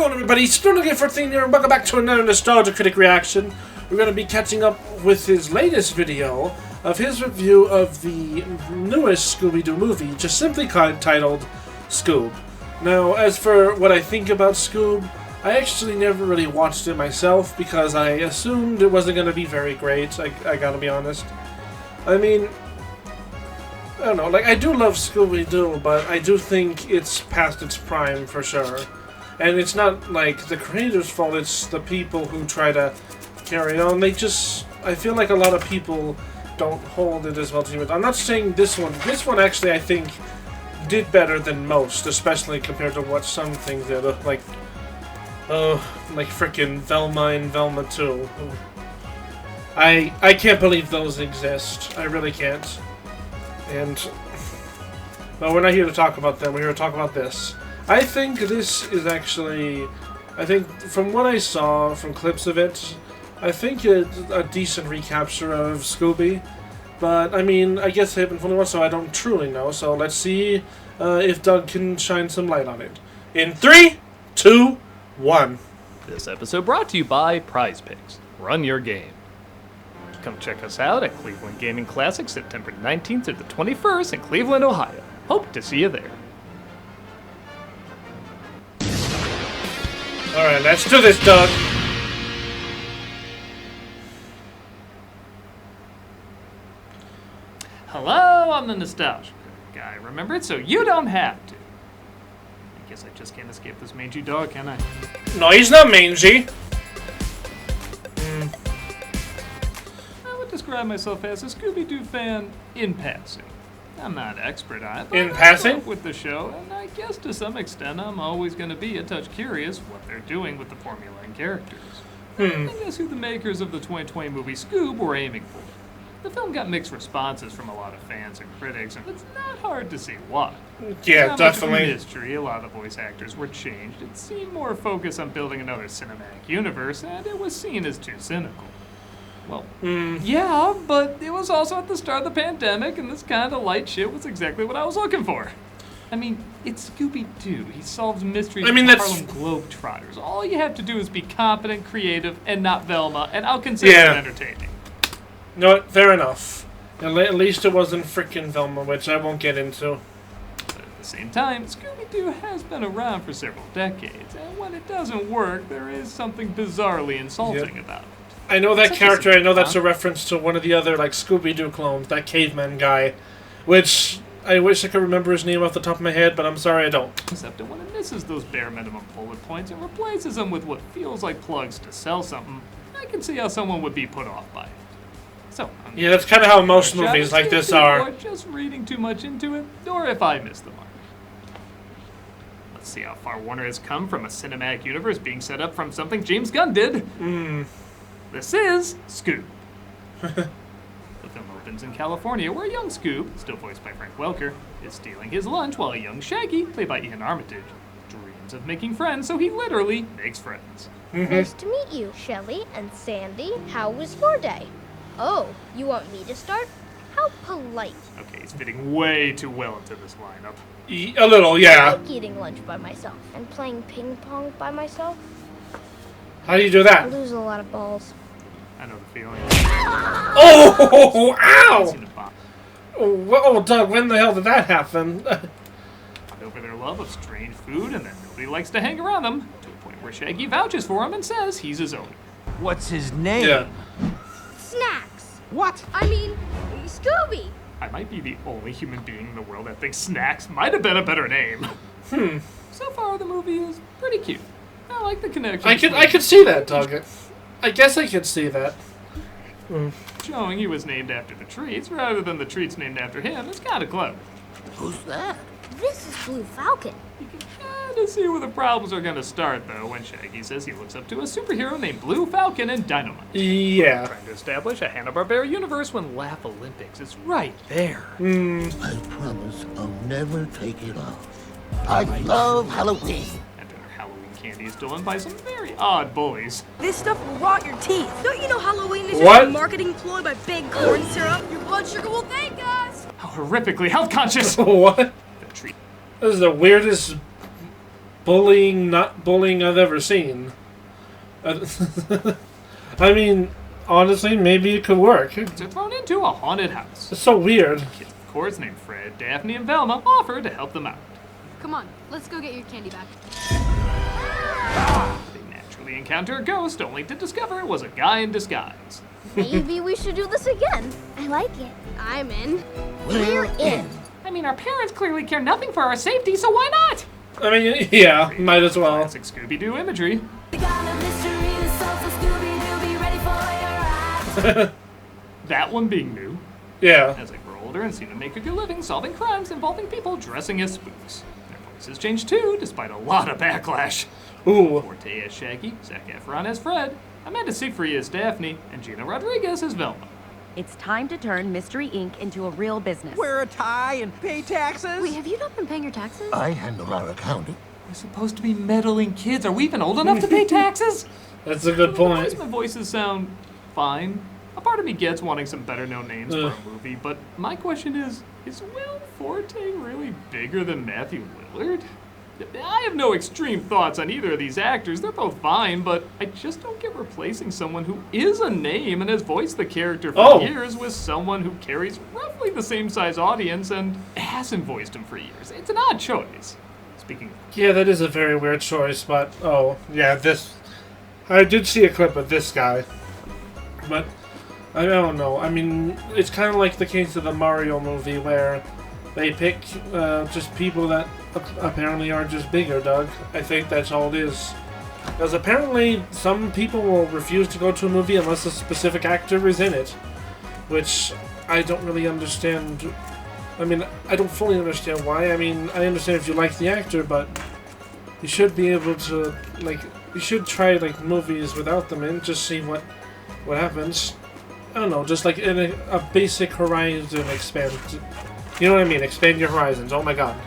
going, everybody? Still for thing here, and welcome back to another Nostalgia Critic reaction. We're going to be catching up with his latest video of his review of the newest Scooby-Doo movie, just simply titled Scoob. Now, as for what I think about Scoob, I actually never really watched it myself because I assumed it wasn't going to be very great, I gotta be honest. I mean, I don't know, like, I do love Scooby-Doo, but I do think it's past its prime for sure. And it's not, like, the creators' fault, it's the people who try to carry on. They just, I feel like a lot of people don't hold it as well to you. I'm not saying this one. This one actually, I think, did better than most, especially compared to what some things did. Like frickin' Velma and Velma 2. I can't believe those exist. I really can't. And, well, we're not here to talk about them. We're here to talk about this. I think this is actually, I think from what I saw from clips of it, I think it's a decent recapture of Scooby. But, I mean, I guess I haven't fully watched, so I don't truly know. So let's see if Doug can shine some light on it. In 3, 2, 1. This episode brought to you by Prize Picks. Run your game. Come check us out at Cleveland Gaming Classic, September 19th through the 21st in Cleveland, Ohio. Hope to see you there. Alright, let's do this, Doug. Hello, I'm the Nostalgia Guy. Remember it so you don't have to. I guess I just can't escape this mangy dog, can I? No, he's not mangy. I would describe myself as a Scooby-Doo fan in passing. I'm not expert on it, but in I passing? grew up with the show, and I guess to some extent I'm always going to be a touch curious what they're doing with the formula and characters. I guess who the makers of the 2020 movie Scoob were aiming for. The film got mixed responses from a lot of fans and critics, and it's not hard to see why. Yeah, not definitely. Much of a mystery, a lot of the voice actors were changed. It seemed more focused on building another cinematic universe, and it was seen as too cynical. Well, yeah, but it was also at the start of the pandemic, and this kind of light shit was exactly what I was looking for. I mean, it's Scooby-Doo. He solves mysteries for Harlem Globetrotters. All you have to do is be competent, creative, and not Velma, and I'll consider it entertaining. No, fair enough. At least it wasn't frickin' Velma, which I won't get into. But at the same time, Scooby-Doo has been around for several decades, and when it doesn't work, there is something bizarrely insulting about it. I know that character, I know that's a reference to one of the other, like, Scooby-Doo clones, that caveman guy, which I wish I could remember his name off the top of my head, but I'm sorry I don't. Except that when it misses those bare minimum bullet points and replaces them with what feels like plugs to sell something, I can see how someone would be put off by it. So, yeah, that's kind of how most movies like this are. Or just reading too much into it, or if I missed the mark. Let's see how far Warner has come from a cinematic universe being set up from something James Gunn did. This is Scoob. The film opens in California, where a young Scoob, still voiced by Frank Welker, is stealing his lunch while a young Shaggy, played by Ian Armitage, dreams of making friends, so he literally makes friends. Nice to meet you, Shelley and Sandy. How was your day? Oh, you want me to start? How polite. Okay, he's fitting way too well into this lineup. A little, yeah. I like eating lunch by myself and playing ping pong by myself. How do you do I that? lose a lot of balls. I know the feeling. Oh, ow! Oh, Doug, when the hell did that happen? Over their love of strange food and that nobody likes to hang around them, to a point where Shaggy vouches for him and says he's his owner. What's his name? Yeah. Snacks. What? I mean, Scooby. I might be the only human being in the world that thinks Snacks might have been a better name. So far, the movie is pretty cute. I like the connection. I could see that, Doug. I guess I could see that. Showing he was named after the treats rather than the treats named after him is kind of clever. Who's that? This is Blue Falcon. You can kind of see where the problems are going to start, though, when Shaggy says he looks up to a superhero named Blue Falcon and Dynamite. Yeah. Trying to establish a Hanna-Barbera universe when Laugh Olympics is right there. I promise I'll never take it off. I love Halloween. And their Halloween candy is stolen by some very odd bullies. This stuff will rot your teeth. Don't you know Halloween is What? just a marketing ploy by big corn syrup? Your blood sugar will thank us. How horrifically health conscious! What? The treat. This is the weirdest not bullying I've ever seen. I mean, honestly, maybe it could work. They're thrown into a haunted house. It's so weird. Kids, of course, named Fred, Daphne, and Velma offer to help them out. Come on, let's go get your candy back. They naturally encounter a ghost, only to discover it was a guy in disguise. Maybe we should do this again. I like it. I'm in. We're in. I mean, our parents clearly care nothing for our safety, so why not? I mean, yeah, might as well. Classic Scooby-Doo imagery. That one being new. Yeah. As they grow older and seem to make a good living solving crimes involving people dressing as spooks. Their voices change too, despite a lot of backlash. Ooh. Forte as Shaggy, Zac Efron as Fred, Amanda Seyfried as Daphne, and Gina Rodriguez as Velma. It's time to turn Mystery Inc. into a real business. Wear a tie and pay taxes? Wait, have you not been paying your taxes? I handle our accounting. We're supposed to be meddling kids. Are we even old enough to pay taxes? That's a good point. My voices sound fine. A part of me gets wanting some better known names for a movie, but my question is Will Forte really bigger than Matthew Lillard? I have no extreme thoughts on either of these actors. They're both fine, but I just don't get replacing someone who is a name and has voiced the character for years with someone who carries roughly the same size audience and hasn't voiced him for years. It's an odd choice. Speaking of... Yeah, that is a very weird choice, but yeah, this... I did see a clip of this guy, but I don't know. I mean, it's kind of like the case of the Mario movie where they pick just people that apparently are just bigger, Doug. I think that's all it is. Because apparently some people will refuse to go to a movie unless a specific actor is in it, which I don't really understand. I mean, I don't fully understand why. I mean, I understand if you like the actor, but you should be able to, like, you should try, like, movies without them in, just see what happens. I don't know, just like in a basic horizon expand. You know what I mean? Expand your horizons. Oh my god.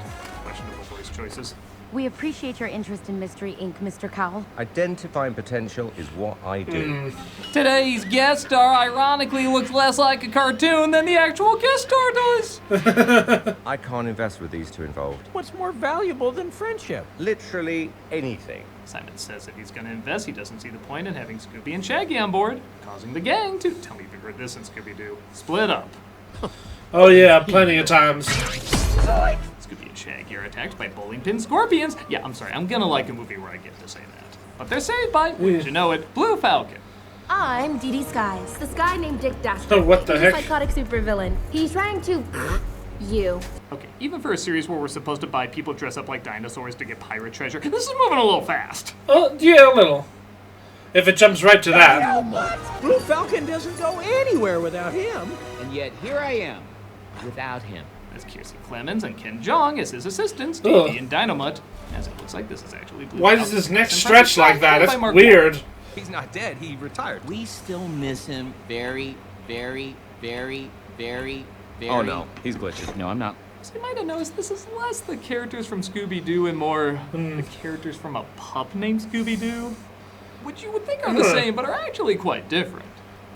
questionable voice choices. We appreciate your interest in Mystery Inc., Mr. Cowell. Identifying potential is what I do. Today's guest star ironically looks less like a cartoon than the actual guest star does. I can't invest with these two involved. What's more valuable than friendship? Literally anything. Simon says if he's going to invest, he doesn't see the point in having Scooby and Shaggy on board, causing the gang to, tell me if you've heard this in Scooby-Doo, split up. Oh yeah, plenty of times. Scooby and Shaggy are attacked by bowling pin scorpions. Yeah, I'm sorry, I'm gonna like a movie where I get to say that. But they're saved by, wouldn't you know it, Blue Falcon. I'm Dee Dee Skies, this guy named Dick Dastardly. Oh, what the He's heck? a psychotic supervillain. He's trying to... you. Okay, even for a series where we're supposed to buy people dress up like dinosaurs to get pirate treasure, this is moving a little fast. Oh, yeah, a little. If it jumps right to that. Blue Falcon doesn't go anywhere without him. And yet here I am, without him. As Kiersey Clemens and Ken Jeong as his assistants, Davey and Dynamite, as it looks like this is actually Blue Why Falcon's does his neck and stretch like that? by That's Mark weird. He's not dead, he retired. We still miss him very, very, very, very, very... Oh no, he's glitching. No, I'm not. So you might have noticed this is less the characters from Scooby-Doo and more the characters from a pup named Scooby-Doo, which you would think are the same, but are actually quite different.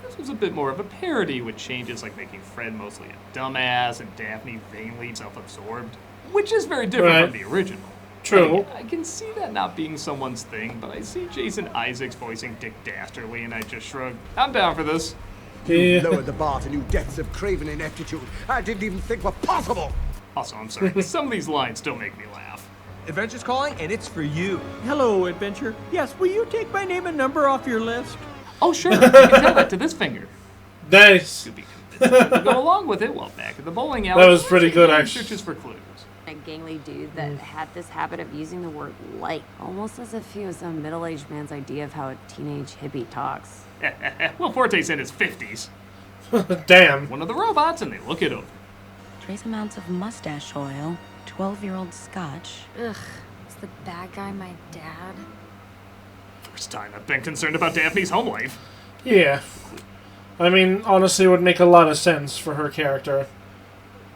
This was a bit more of a parody, with changes like making Fred mostly a dumbass and Daphne vainly self-absorbed, which is very different from the original. True. I can see that not being someone's thing, but I see Jason Isaacs voicing Dick Dastardly, and I just shrug. I'm down for this. Yeah. Lowered the bar to new depths of craven ineptitude I didn't even think were possible. Also, I'm sorry, some of these lines still make me laugh. Adventure's calling, and it's for you. Hello, Adventure. Yes, will you take my name and number off your list? Oh, sure, you can tell that to this finger. Nice. Scooby convinced to go along with it while back at the bowling alley. That was pretty good, he actually. searches for clues. A gangly dude that had this habit of using the word like, almost as if he was some middle-aged man's idea of how a teenage hippie talks. Will Forte's in his 50s. Damn. One of the robots, and they look it over. Trace amounts of mustache oil, 12-year-old scotch. Ugh, is the bad guy my dad? First time I've been concerned about Daphne's home life. Yeah. I mean, honestly, it would make a lot of sense for her character.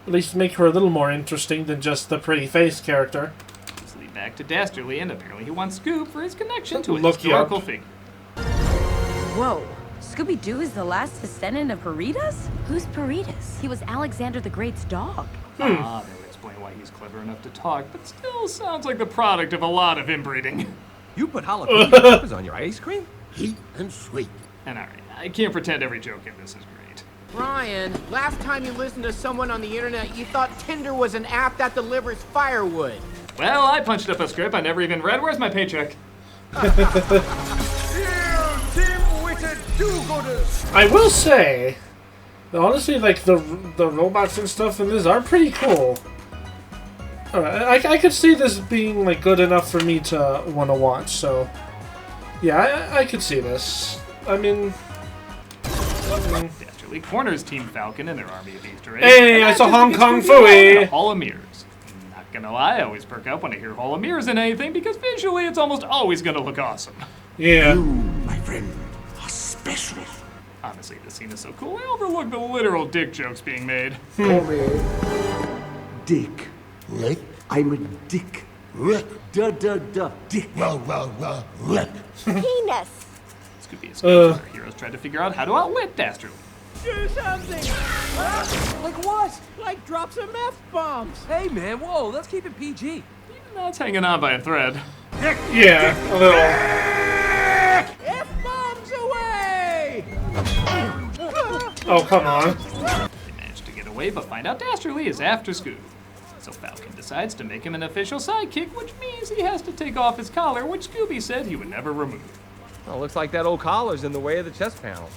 At least make her a little more interesting than just the pretty face character. Let's lead back to Dastardly, and apparently he wants Scoob for his connection to a Look you up. historical figure. Whoa, Scooby-Doo is the last descendant of Peritas? Who's Peritas? He was Alexander the Great's dog. Ah, that would explain explain why he's clever enough to talk, but still sounds like the product of a lot of inbreeding. You put jalapeno peppers on your ice cream? Heat and sweet. And alright, I can't pretend every joke in this is great. Ryan, last time you listened to someone on the internet, you thought Tinder was an app that delivers firewood. Well, I punched up a script I never even read. Where's my paycheck? I will say, honestly, like the robots and stuff in this are pretty cool. I could see this being like good enough for me to want to watch. So, yeah, I could see this. I mean, Dastardly corners Team Falcon and their army of Easter eggs. Hey, I saw Hong Kong Phooey. Hall of Mirrors. Not gonna lie, I always perk up when I hear Hall of Mirrors in anything because visually it's almost always gonna look awesome. Yeah. You, my friend, are special. Honestly, this scene is so cool, I overlook the literal dick jokes being made. Call me Dick. Rick. I'm a dick. Rick. Dick. Rick. Penis. Scooby and Scooby, our heroes try to figure out how to outwit Dastardly. Do something! Like what? Like drop some F-bombs! Hey, man, whoa, let's keep it PG. Even that's hanging on by a thread. Yeah, a little. F-bombs away! Oh, come on. They manage to get away, but find out Dastardly is after Scoob. So Falcon decides to make him an official sidekick, which means he has to take off his collar, which Scooby said he would never remove. Oh, looks like that old collar's in the way of the chest panel.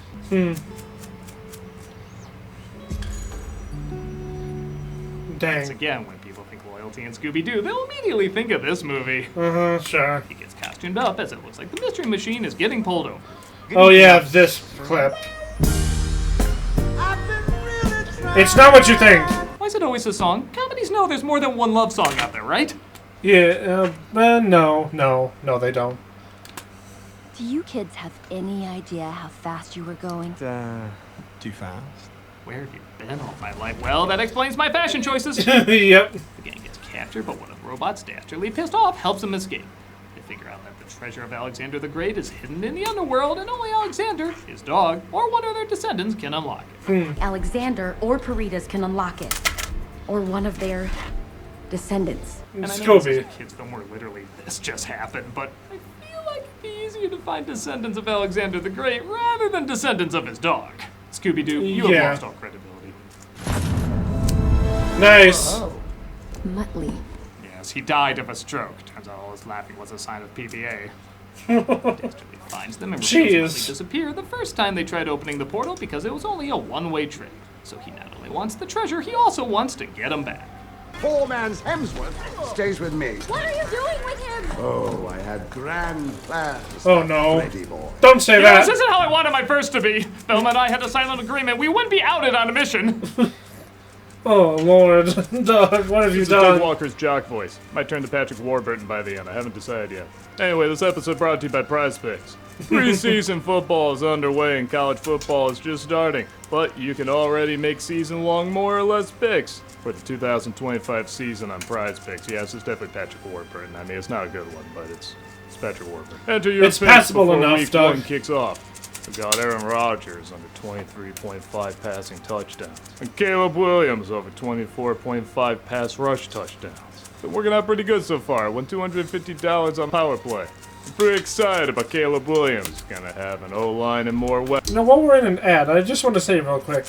Dang. Once again, when people think loyalty and Scooby-Doo, they'll immediately think of this movie. Sure. He gets costumed up as it looks like the Mystery Machine is getting pulled over. Oh yeah, this clip. It's not what you think. Why is it always a song? Comedies know there's more than one love song out there, right? Yeah, no, they don't. Do you kids have any idea how fast you were going? Too fast? Where have you been all my life? Well, that explains my fashion choices. Yep. The gang gets captured, but one of the robots, Dastardly, pissed off, helps them escape. They figure out that the treasure of Alexander the Great is hidden in the underworld, and only Alexander, his dog, or one of their descendants can unlock it. Alexander or Peritas can unlock it. Or one of their descendants. And I know this is a Scooby. kid's film where literally this just happened, but I feel like it'd be easier to find descendants of Alexander the Great rather than descendants of his dog. Scooby-Doo, you have lost all credibility. Nice. Oh. Muttley. Yes, he died of a stroke. Turns out all his laughing was a sign of PBA. Dastardly finds them and reveals Muttley disappear the first time they tried opening the portal because it was only a one-way trip. So he not only wants the treasure, he also wants to get him back. Poor man's Hemsworth stays with me. What are you doing with him? Oh, I had grand plans. Oh no. Ready, boy. Don't say Yeah, that. this isn't how I wanted my first to be. Velma and I had a silent agreement. We wouldn't be outed on a mission. Oh lord. Doug, what have you This is Doug done? Walker's jock voice. Might turn to Patrick Warburton by the end. I haven't decided yet. Anyway, this episode brought to you by Prize Picks. Preseason football is underway and college football is just starting, but you can already make season-long more or less picks for the 2025 season on Prize Picks. Yes, it's definitely Patrick Warburton. I mean, it's not a good one, but it's Patrick Warburton. Enter your It's picks passable before enough, week Doug. 1 kicks off. We got Aaron Rodgers under 23.5 passing touchdowns, and Caleb Williams over 24.5 pass rush touchdowns. Been working out pretty good so far. Won $250 on power play. I'm pretty excited about Caleb Williams. Gonna have an O-line and more weapons. Now, while we're in an ad, I just want to say real quick,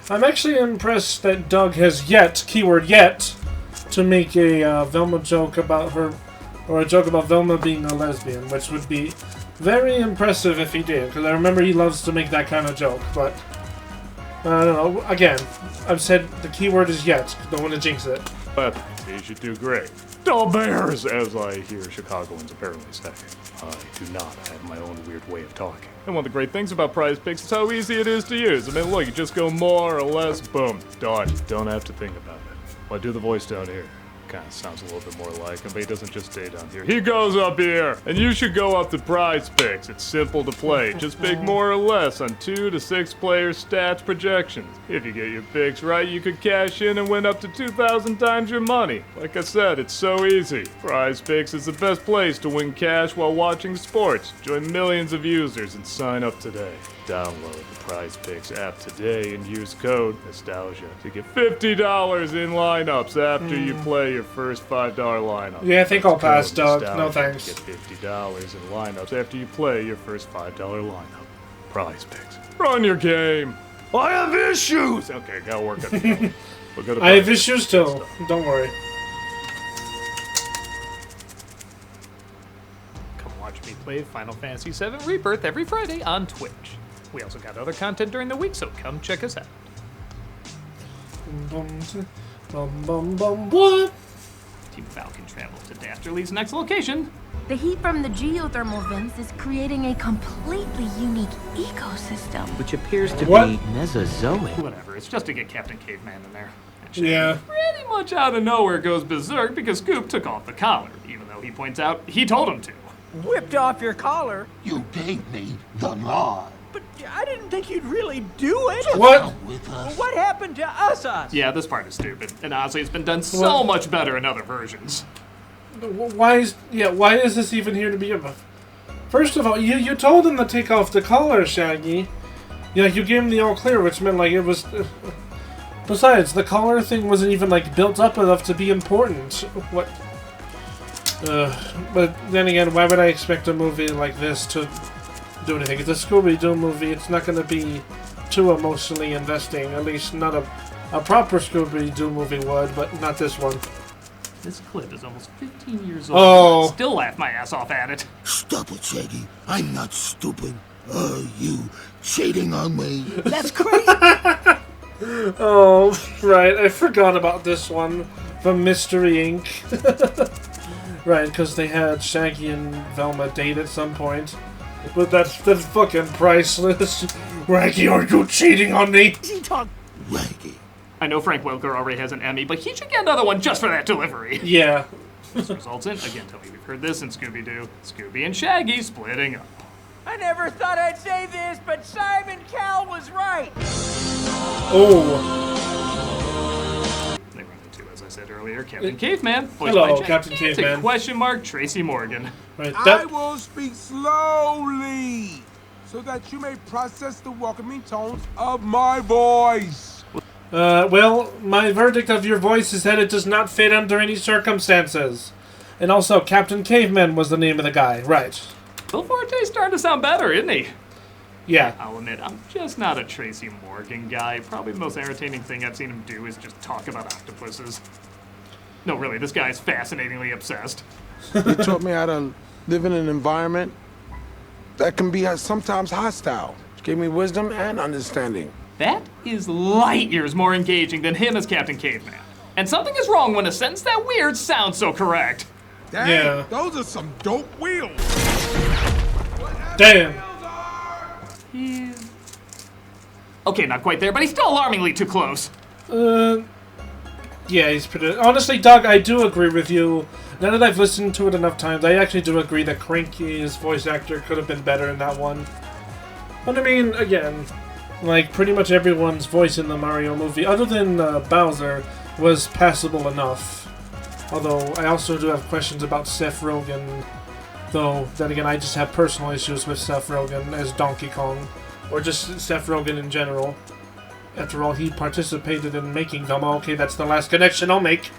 I'm actually impressed that Doug has yet, keyword yet, to make a Velma joke about her, or a joke about Velma being a lesbian, which would be very impressive if he did, because I remember he loves to make that kind of joke, but I don't know. Again, I've said the keyword is yet. Don't want to jinx it. Weapons. He should do great. Dull bears, as I hear Chicagoans apparently say. I do not have my own weird way of talking. And one of the great things about Prize Picks is how easy it is to use. I mean, look, you just go more or less, boom, done. Don't have to think about it. Well, I do the voice down here. kind of sounds a little bit more like him, but he doesn't just stay down here. He goes up here, and you should go up to Prize Picks. It's simple to play. Just pick more or less on 2 to 6 player stats projections. If you get your picks right, you could cash in and win up to 2,000 times your money. Like I said, it's so easy. Prize Picks is the best place to win cash while watching sports. Join millions of users and sign up today. Download the Prize Picks app today and use code Nostalgia to get $50 in lineups after you play your first $5 lineup. Yeah, I think I'll pass, Code Doug. Nostalgia No thanks. to get $50 in lineups after you play your first $5 lineup. Prize Picks. Run your game. I have issues. Okay, gotta work on it. We'll go to I have Prize issues Picks. too. Don't worry. Come watch me play Final Fantasy VII Rebirth every Friday on Twitch. We also got other content during the week, so come check us out. What? Team Falcon travels to Dastardly's next location. The heat from the geothermal vents is creating a completely unique ecosystem. Which appears to What? be Mesozoic. Whatever, it's just to get Captain Caveman in there. And Yeah. pretty much out of nowhere goes berserk because Scoob took off the collar, even though he points out he told him to. Whipped off your collar? You gave me the lie. But I didn't think you'd really do it. What? Come with us. What happened to us? Yeah, this part is stupid, and honestly, it's been done so What? much better in other versions. Why is this even here to begin with? First of all, you told him to take off the collar, Shaggy. Yeah, you gave him the all clear, which meant like it was. Besides, the collar thing wasn't even like built up enough to be important. What? But then again, why would I expect a movie like this to do anything? It's a Scooby-Doo movie. It's not going to be too emotionally investing. At least not a proper Scooby-Doo movie would, but not this one. This clip is almost 15 years old. Oh. I still laugh my ass off at it. Stop it, Shaggy. I'm not stupid. Are you cheating on me? That's crazy. Oh, right. I forgot about this one from Mystery Inc. Right, because they had Shaggy and Velma date at some point. But that's fucking priceless. Raggy, are you cheating on me? Raggy. I know Frank Welker already has an Emmy, but he should get another one just for that delivery. Yeah. This results in, again, tell me we've heard this in Scooby-Doo, Scooby and Shaggy splitting up. I never thought I'd say this, but Simon Cowell was right. Oh. They run into, as I said earlier, Captain Caveman, voiced Hello, by Jack Captain Dance, Caveman. and question mark Tracy Morgan. Right, I will speak slowly so that you may process the welcoming tones of my voice. Well, my verdict of your voice is that it does not fit under any circumstances. And also, Captain Caveman was the name of the guy, right? Bill Forte's starting to sound better, isn't he? Yeah. I'll admit, I'm just not a Tracy Morgan guy. Probably the most entertaining thing I've seen him do is just talk about octopuses. No, really, this guy's fascinatingly obsessed. He taught me how to live in an environment that can be sometimes hostile. Gave me wisdom and understanding. That is light years more engaging than him as Captain Caveman. And something is wrong when a sentence that weird sounds so correct. Dang, Yeah. those are some dope wheels. Damn. He's... Okay, not quite there, but he's still alarmingly too close. Yeah, he's pretty... Honestly, Doug, I do agree with you. Now that I've listened to it enough times, I actually do agree that Cranky's voice actor could have been better in that one. But I mean, again, like, pretty much everyone's voice in the Mario movie, other than Bowser, was passable enough. Although, I also do have questions about Seth Rogen. Though, then again, I just have personal issues with Seth Rogen as Donkey Kong. Or just Seth Rogen in general. After all, he participated in making them. Okay, that's the last connection I'll make.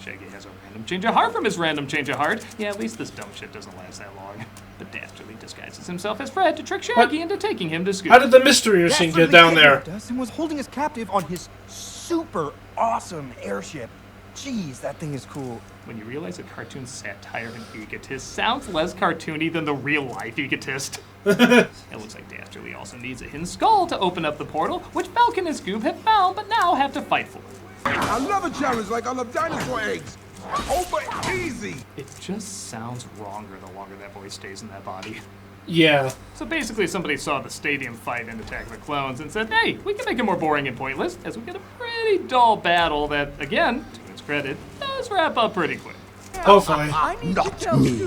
Shaggy has a random change of heart from his random change of heart. Yeah, at least this dumb shit doesn't last that long. But Dastardly disguises himself as Fred to trick Shaggy into taking him to school. How did the mystery machine get down there? And was holding us captive on his super awesome airship. Jeez, that thing is cool. When you realize a cartoon satire of an egotist sounds less cartoony than the real-life egotist. It looks like Dastardly also needs a hidden skull to open up the portal, which Falcon and Scoob have found but now have to fight for. I love a challenge like I love dinosaur eggs. Over easy. It just sounds wronger the longer that voice stays in that body. Yeah. So basically somebody saw the stadium fight in Attack of the Clones and said, hey, we can make it more boring and pointless, as we get a pretty dull battle that, again, to its credit, does wrap up pretty quick. Hopefully. Not me.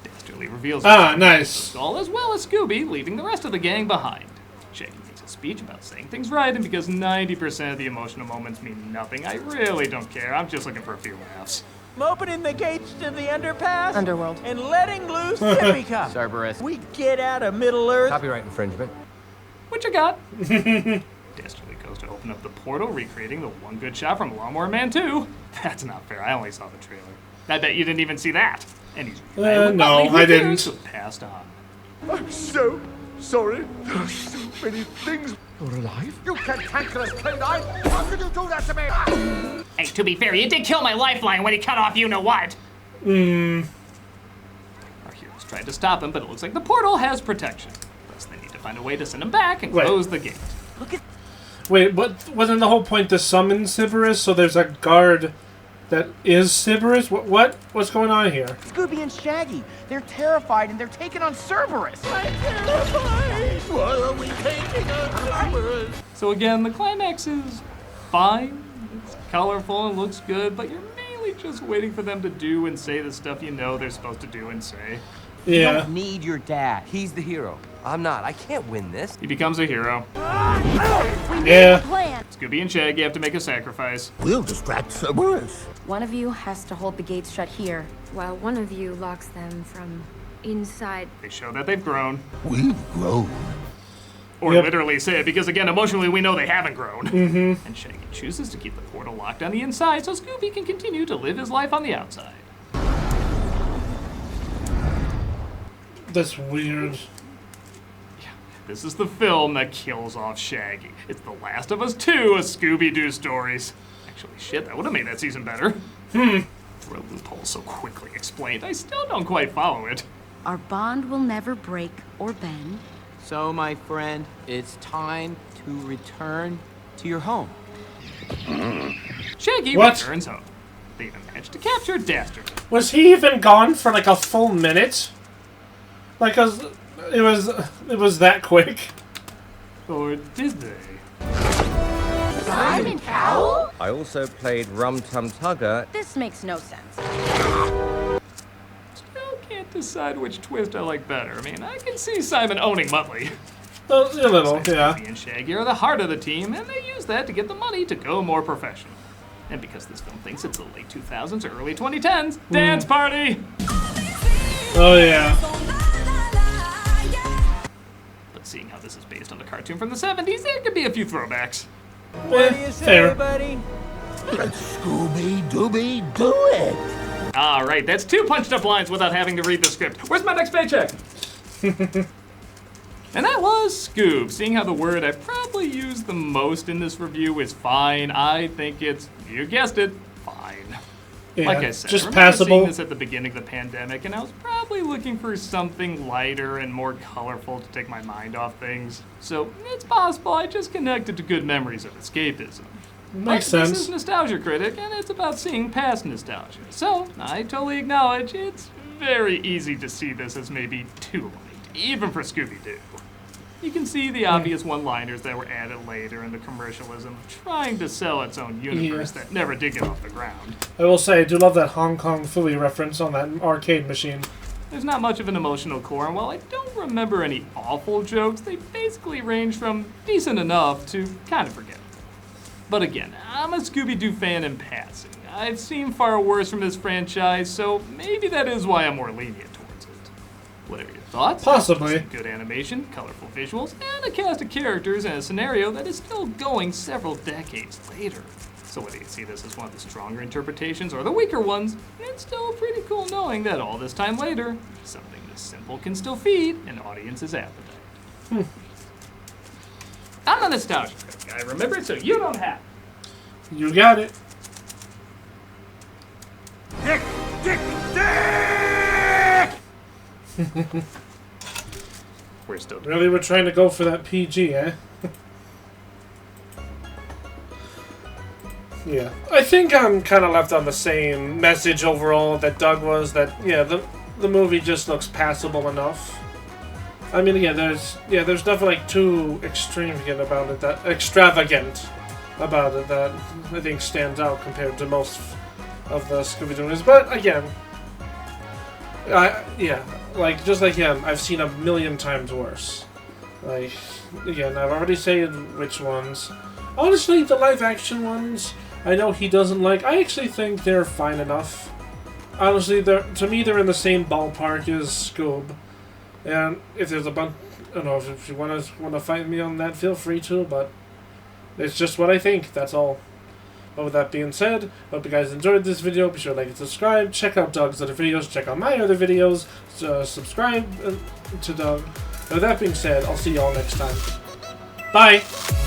Dastardly reveals nice. all as well as Scooby, leaving the rest of the gang behind. Shaggy makes a speech about saying things right, and because 90% of the emotional moments mean nothing, I really don't care. I'm just looking for a few laughs. I'm opening the gates to the underpass. Underworld. And letting loose Tippy Cup. Cerberus. We get out of Middle Earth. Copyright infringement. What you got? Dastardly goes to open up the portal, recreating the one good shot from Lawnmower Man 2. That's not fair. I only saw the trailer. I bet you didn't even see that. And he's no, I didn't. So passed on. I'm so sorry. There are so many things. You're alive? You cantankerous canine! How could you do that to me? Hey, to be fair, you did kill my lifeline when he cut off you-know-what. Our heroes tried to stop him, but it looks like the portal has protection. Thus, they need to find a way to send him back and close the gate. Wait, what? Wasn't the whole point to summon Cerberus? So there's a guard that is Cerberus? What? What's going on here? Scooby and Shaggy, they're terrified and they're taking on Cerberus. I'm terrified! Why are we taking on Cerberus? So again, the climax is fine. It's colorful and looks good, but you're mainly just waiting for them to do and say the stuff you know they're supposed to do and say. You don't need your dad. He's the hero. I'm not. I can't win this. He becomes a hero. Yeah. Scooby and Shaggy have to make a sacrifice. We'll distract Cerberus. One of you has to hold the gates shut here. While one of you locks them from inside. They show that they've grown. We've grown. Or literally say it, because again, emotionally we know they haven't grown. Mm-hmm. And Shaggy chooses to keep the portal locked on the inside so Scooby can continue to live his life on the outside. That's weird. This is the film that kills off Shaggy. It's The Last of Us 2 of Scooby-Doo stories. Actually, shit, that would have made that season better. Throw loophole so quickly explained, I still don't quite follow it. Our bond will never break or bend. So, my friend, it's time to return to your home. Shaggy What? returns home. They even managed to capture Dastardly. Was he even gone for like a full minute? Like, it was that quick. Or did they? Simon Cowell? I also played Rum Tum Tugger. This makes no sense. Still can't decide which twist I like better. I mean, I can see Simon owning Muttley. A little, yeah. Scooby and Shaggy are the heart of the team, and they use that to get the money to go more professional. And because this film thinks it's the late 2000s or early 2010s, dance party! Oh, yeah. But seeing how this is based on the cartoon from the 70s, there could be a few throwbacks. What do you say, fair. buddy? Let's Scooby-Dooby do it. All right, that's 2 punched up lines without having to read the script. Where's my next paycheck? And that was Scoob. Seeing how the word I've probably used the most in this review is fine, I think it's, you guessed it, fine. Yeah, Like I said, just I remember passable. seeing this at the beginning of the pandemic, and I was probably looking for something lighter and more colorful to take my mind off things. So it's possible I just connected to good memories of escapism. Makes But sense. This is Nostalgia Critic, and it's about seeing past nostalgia. So I totally acknowledge it's very easy to see this as maybe too late, even for Scooby-Doo. You can see the obvious one-liners that were added later and the commercialism of trying to sell its own universe that never did get off the ground. I will say, I do love that Hong Kong Phooey reference on that arcade machine. There's not much of an emotional core, and while I don't remember any awful jokes, they basically range from decent enough to kind of forgettable. But again, I'm a Scooby-Doo fan in passing. I've seen far worse from this franchise, so maybe that is why I'm more lenient towards it. What are your thoughts? Possibly. Some good animation, colorful visuals, and a cast of characters in a scenario that is still going several decades later. So whether you see this as one of the stronger interpretations or the weaker ones, it's still pretty cool knowing that all this time later, something this simple can still feed an audience's appetite. I'm a nostalgia critic. I remember it so you don't have it. You got it. Dick! Dick! Dick! We're still doing Really, we're trying to go for that PG, eh? Yeah. I think I'm kind of left on the same message overall that Doug was, that, yeah, the movie just looks passable enough. I mean, yeah, there's nothing like too extravagant about it. about it that I think stands out compared to most of the Scooby-Doo movies. But again, yeah, like just like him, I've seen a million times worse. Like, again, I've already said which ones. Honestly, the live-action ones, I know he doesn't like. I actually think they're fine enough. Honestly, to me, they're in the same ballpark as Scoob. And if there's a bunch, I don't know, if you want to fight me on that, feel free to. But it's just what I think. That's all. But with that being said, hope you guys enjoyed this video. Be sure to like and subscribe. Check out Doug's other videos. Check out my other videos. Subscribe to Doug. With that being said, I'll see y'all next time. Bye!